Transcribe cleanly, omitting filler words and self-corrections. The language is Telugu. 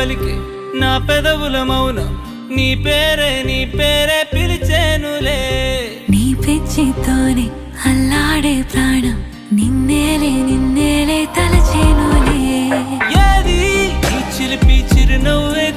పలికే నా పెదవుల మౌనం నీ పేరే పిలిచేనులే నీ పిచ్చితోనే అల్లాడే ప్రాణం నిన్నేలే తలచేనులే ఏది నీ చిలిపి చిరునవ్వే